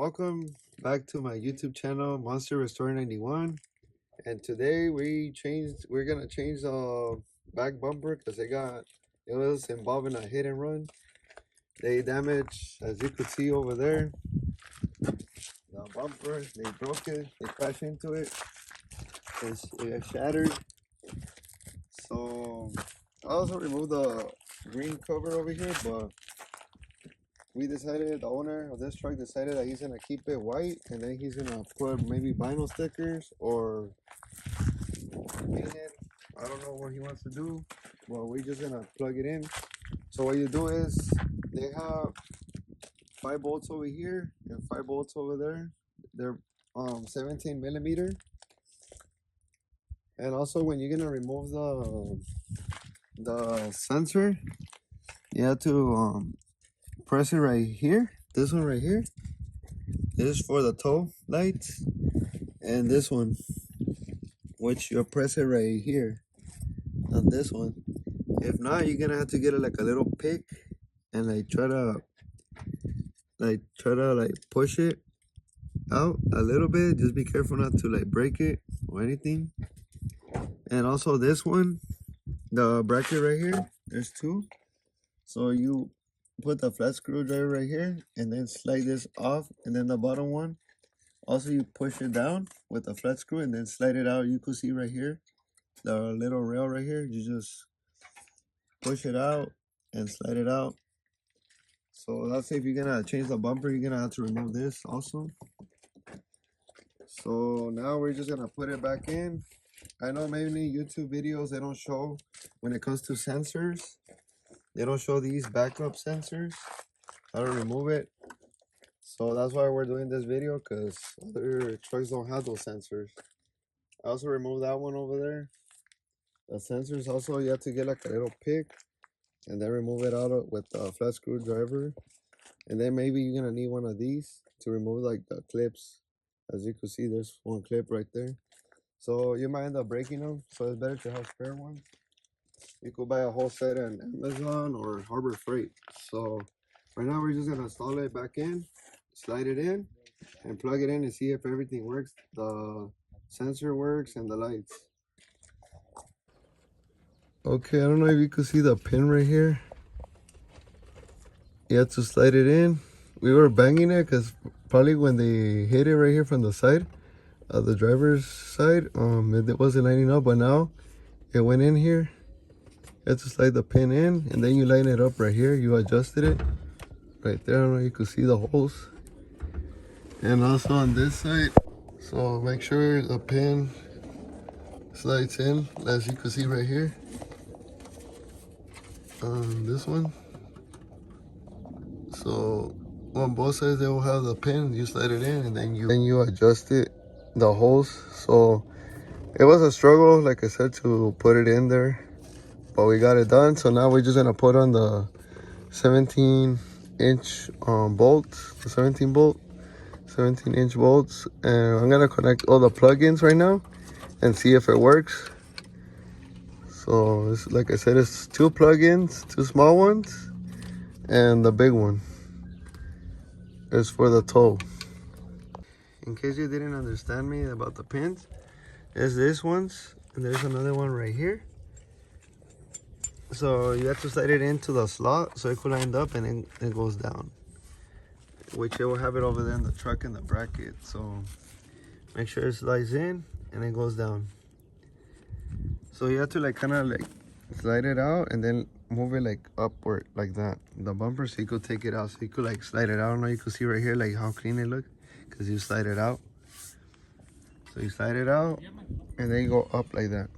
Welcome back to my YouTube channel, Monster Restore 91. And today we're gonna change the back bumper because it was involving a hit and run. They damaged, as you could see over there, the bumper. They broke it. They crashed into it. It shattered. So I also removed the green cover over here, but the owner of this truck decided that he's gonna keep it white and then he's gonna put maybe vinyl stickers or paint it. I don't know what he wants to do. Well, we're just gonna plug it in. So what you do is they have 5 bolts over here and 5 bolts over there. They're 17 millimeter. And also when you're gonna remove the sensor, you have to press it right here. This one right here. This is for the tow lights, and this one, which you press it right here on this one. If not, you're gonna have to get like a little pick and try to push it out a little bit. Just be careful not to break it or anything. And also this one, the bracket right here, there's two. So you put the flat screwdriver right here and then slide this off, and then the bottom one also you push it down with a flat screw and then slide it out. You could see right here the little rail right here. You just push it out and slide it out. So let's say if you're gonna change the bumper, you're gonna have to remove this also. So now we're just gonna put it back in. I know many YouTube videos, they don't show, when it comes to sensors, they don't show these backup sensors, how to remove it. So that's why we're doing this video, because other trucks don't have those sensors. I also removed that one over there. The sensors also, you have to get like a little pick and then remove it out with a flat screwdriver. And then maybe you're gonna need one of these to remove like the clips. As you can see, there's one clip right there. So you might end up breaking them, so it's better to have spare ones. You could buy a whole set on Amazon or Harbor Freight. So right now we're just gonna install it back in, slide it in, and plug it in and see if everything works. The sensor works and the lights. Okay, I don't know if you could see the pin right here. You have to slide it in. We were banging it because probably when they hit it right here from the side, the driver's side, it wasn't lining up, but now it went in here. You have to slide the pin in and then you line it up right here. You adjusted it right there. I don't know if you could see the holes. And also on this side, so make sure the pin slides in, as you can see right here. This one. So on both sides they will have the pin. You slide it in and then you adjust it, the holes. So it was a struggle, like I said, to put it in there, but we got it done. So now we're just gonna put on the 17-inch bolts, the 17-inch bolts, and I'm gonna connect all the plugins right now and see if it works. So it's, like I said, it's 2 plugins, 2 small ones, and the big one is for the toe. In case you didn't understand me about the pins, there's this ones and there's another one right here. So you have to slide it into the slot so it could line up, and then it goes down, which it will have it over there in the truck in the bracket. So make sure it slides in and it goes down. So you have to kind of slide it out and then move it upward like that, the bumper, so you could take it out. So you could slide it out. I don't know, you could see right here how clean it looks because you slide it out. So you slide it out and then you go up like that.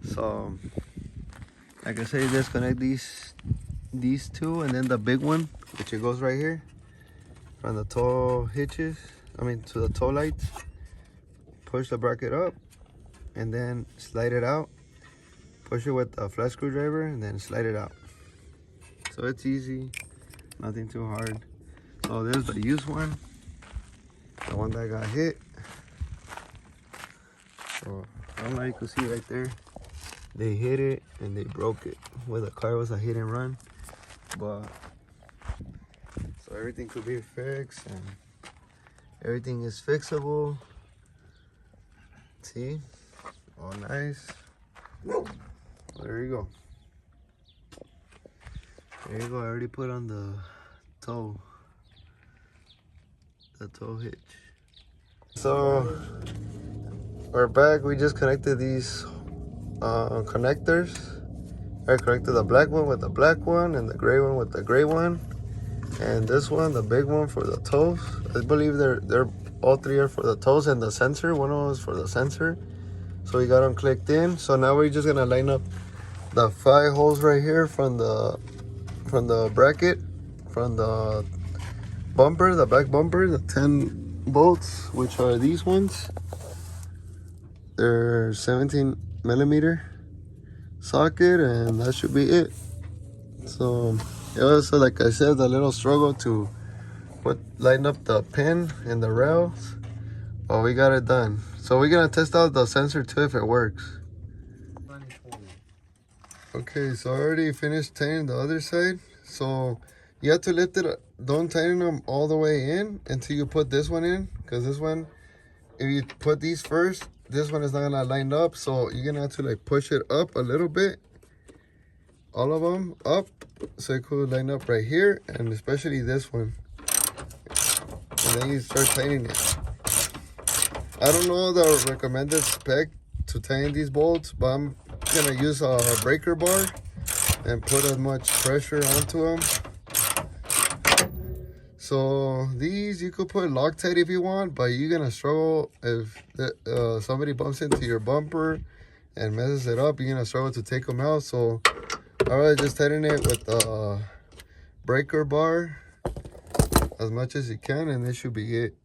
So like I said, you disconnect these 2 and then the big one, which it goes right here from the toe hitches, to the toe lights. Push the bracket up and then slide it out. Push it with a flat screwdriver and then slide it out. So it's easy, nothing too hard. So there's the used one, the one that got hit. So I don't know, you can see right there, they hit it and they broke it. Where the car was a hit and run, but So everything could be fixed and everything is fixable. See? All nice. There you go. There you go. I already put on the toe hitch. So we're back. We just connected these connectors. I connected the black one with the black one and the gray one with the gray one. And this one, the big one for the toes. I believe they're all three are for the toes and the sensor. One of them is for the sensor. So we got them clicked in. So now we're just gonna line up the 5 holes right here from the bracket, from the bumper, the back bumper, the 10 bolts, which are these ones. They're 17 millimeter socket, and that should be it. So it was, like I said, a little struggle to line up the pin and the rails, but we got it done. So we're gonna test out the sensor too if it works. Okay, so I already finished tightening the other side. So you have to lift it, don't tighten them all the way in until you put this one in, because this one, if you put these first, this one is not gonna line up. So you're gonna have to like push it up a little bit, all of them up, so it could line up right here, and especially this one. And then you start tightening it. I don't know the recommended spec to tighten these bolts, but I'm gonna use a breaker bar and put as much pressure onto them. So these you could put Loctite if you want, but you're gonna struggle if somebody bumps into your bumper and messes it up. You're gonna struggle to take them out. So I would just tighten it with the breaker bar as much as you can, and this should be it.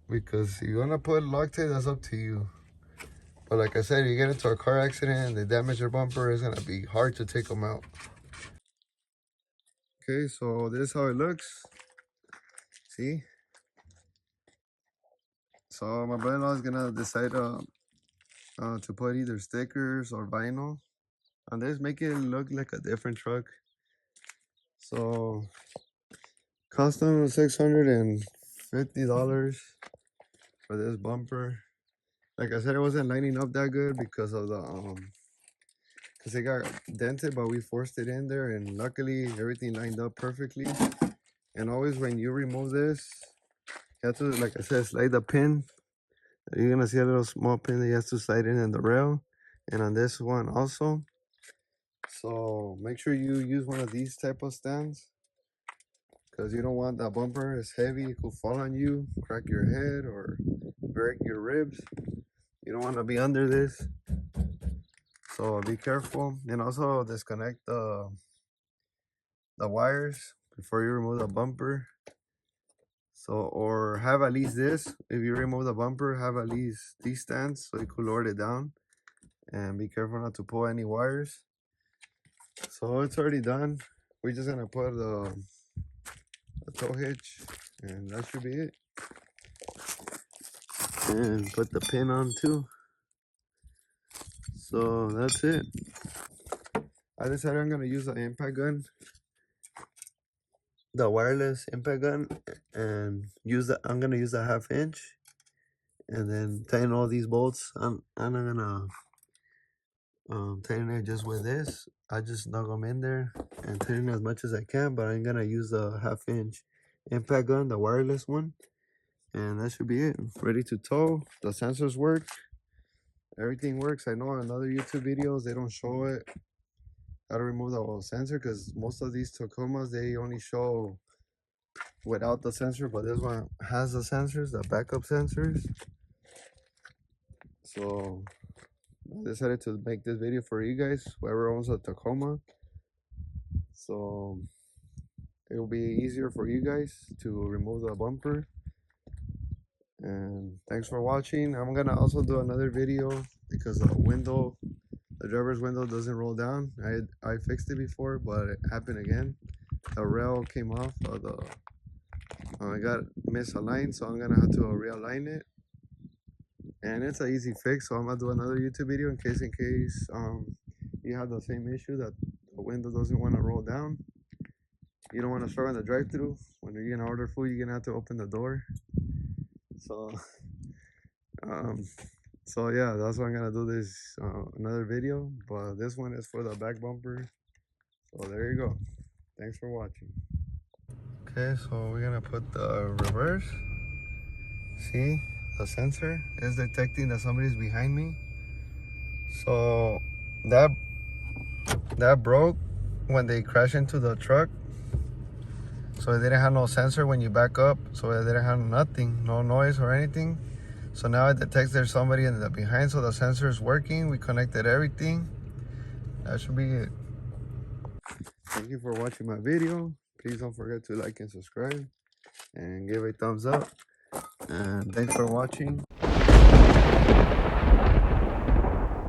Because if you're gonna put Loctite, that's up to you. But like I said, you get into a car accident and they damage your bumper, it's gonna be hard to take them out. Okay, so this is how it looks. See? So my brother-in-law is gonna decide to put either stickers or vinyl on this, make it look like a different truck. So cost them $650 for this bumper. Like I said, it wasn't lining up that good because of the because it got dented, but we forced it in there, and luckily everything lined up perfectly. And always when you remove this, you have to, like I said, slide the pin. You're gonna see a little small pin that you have to slide in the rail, and on this one also. So make sure you use one of these type of stands, because you don't want that bumper. It's heavy, it could fall on you, crack your head, or break your ribs. You don't want to be under this, so be careful. And also disconnect the wires before you remove the bumper. So, or have at least this, if you remove the bumper, have at least these stands so you could lower it down, and be careful not to pull any wires. So it's already done. We're just gonna put the tow hitch, and that should be it. And put the pin on too. So that's it. I decided I'm gonna use the impact gun, the wireless impact gun, and I'm gonna use a 1/2 inch, and then tighten all these bolts. I'm not gonna tighten it just with this. I just snug them in there and tighten as much as I can, but I'm gonna use the 1/2 inch impact gun, the wireless one, and that should be it. Ready to tow. The sensors work. Everything works. I know in other YouTube videos they don't show it, how to remove the sensor, because most of these Tacomas, they only show without the sensor, but this one has the sensors, the backup sensors. So I decided to make this video for you guys, whoever owns a Tacoma, so it will be easier for you guys to remove the bumper. And thanks for watching. I'm gonna also do another video because the driver's window doesn't roll down. I fixed it before, but it happened again. The rail came off of the I got misaligned, so I'm gonna have to realign it, and it's an easy fix. So I'm gonna do another YouTube video in case you have the same issue that the window doesn't want to roll down. you don't want to start on the drive-through. When you're gonna order food, you're gonna have to open the door. So um so yeah, that's why I'm gonna do this another video, but this one is for the back bumper. So there you go. Thanks for watching. Okay, so we're gonna put the reverse. See, the sensor is detecting that somebody's behind me. So that broke when they crashed into the truck. So it didn't have no sensor when you back up. So it didn't have nothing, no noise or anything. So now it detects there's somebody in the behind. So the sensor is working. We connected everything. That should be it. Thank you for watching my video. Please don't forget to like and subscribe and give a thumbs up. And thanks for watching.